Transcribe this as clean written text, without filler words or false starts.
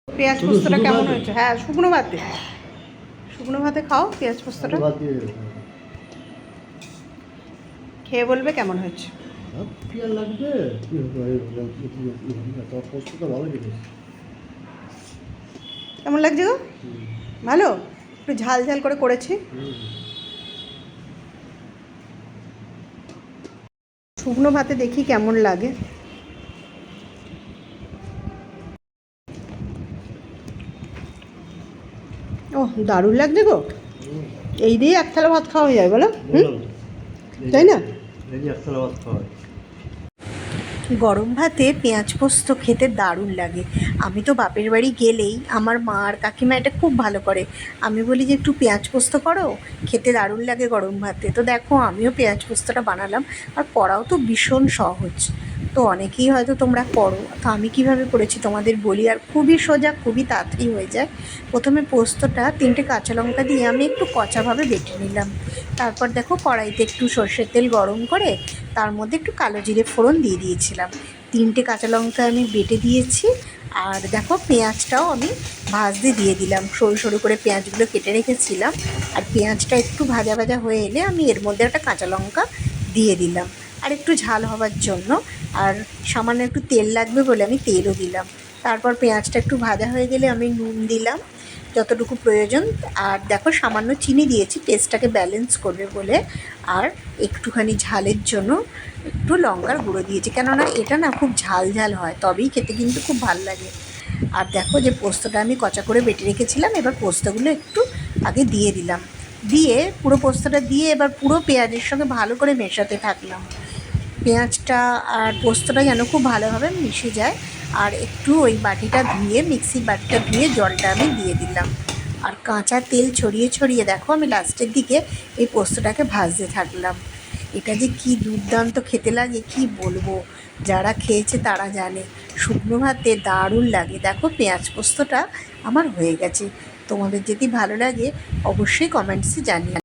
পেঁয়াজ পোস্তটা কেমন হয়েছে? হ্যাঁ, শুকনো ভাতে, শুকনো ভাতে খাও পেঁয়াজ পোস্তটা, খেয়ে বলবে কেমন হয়েছে। কেমন লাগছে গো? ভালো, একটু ঝাল ঝাল করে করেছি। শুকনো ভাতে দেখি কেমন লাগে। ও দারুণ লাগছে গো, এই দিয়ে এক থালা ভাত খাওয়া হয়ে যায় বলো, তাই না? গরম ভাতে পেঁয়াজ পোস্ত খেতে দারুণ লাগে। আমি তো বাপের বাড়ি গেলেই আমার মা আর কাকিমা এটা খুব ভালো করে। আমি বলি যে একটু পেঁয়াজ পোস্ত করো, খেতে দারুণ লাগে গরম ভাতে। তো দেখো আমিও পেঁয়াজ পোস্তটা বানালাম, আর করাও তো ভীষণ সহজ। তো অনেকেই হয়তো তোমরা করো, তো আমি কিভাবে করেছি তোমাদের বলি, আর খুবই সোজা, খুবই তাড়াতাড়ি হয়ে যায়। প্রথমে পোস্তটা 3টে কাঁচা লঙ্কা দিয়ে আমি একটু কচাভাবে বেটে নিলাম। তারপর দেখো কড়াইতে একটু সর্ষের তেল গরম করে তার মধ্যে একটু কালো জিরে ফোড়ন দিয়ে দিয়েছিলাম। 3টে কাঁচা লঙ্কা আমি বেটে দিয়েছি। আর দেখো পেঁয়াজটাও আমি ভাজতে দিয়ে দিলাম, সরু সরু করে পেঁয়াজগুলো কেটে রেখেছিলাম। আর পেঁয়াজটা একটু ভাজা ভাজা হয়ে এলে আমি এর মধ্যে একটা কাঁচা লঙ্কা দিয়ে দিলাম, আর একটু ঝাল হওয়ার জন্য। আর সামান্য একটু তেল লাগবে বলে আমি তেলও দিলাম। তারপর পেঁয়াজটা একটু ভাজা হয়ে গেলে আমি নুন দিলাম যতটুকু প্রয়োজন। আর দেখো সামান্য চিনি দিয়েছি টেস্টটাকে ব্যালেন্স করবে বলে। আর একটুখানি ঝালের জন্য একটু লঙ্কার গুঁড়ো দিয়েছি, কেননা এটা না খুব ঝাল ঝাল হয়, তবেই খেতে কিন্তু খুব ভালো লাগে। আর দেখো যে পোস্তটা আমি কচা করে বেটে রেখেছিলাম, এবার পোস্তগুলো একটু আগে দিয়ে দিলাম। দিয়ে পুরো পোস্তটা দিয়ে এবার পুরো পেঁয়াজের সঙ্গে ভালো করে মেশাতে থাকলাম। পেঁয়াজটা আর পোস্তটা যেন খুব ভালোভাবে মিশে যায়। আর একটু ওই বাটিটা ধুয়ে, মিক্সির বাটিটা ধুয়ে জলটা আমি দিয়ে দিলাম। আর কাঁচা তেল ছড়িয়ে ছড়িয়ে দেখো আমি লাস্টের দিকে এই পোস্তটাকে ভাজতে থাকলাম। এটা যে কি দুর্দান্ত খেতে লাগে কি বলবো, যারা খেয়েছে তারা জানে। শুকনো ভাতে দারুণ লাগে। দেখো পেঁয়াজ পোস্তটা আমার হয়ে গেছে। তোমাদের যদি ভালো লাগে অবশ্যই কমেন্টসে জানিও।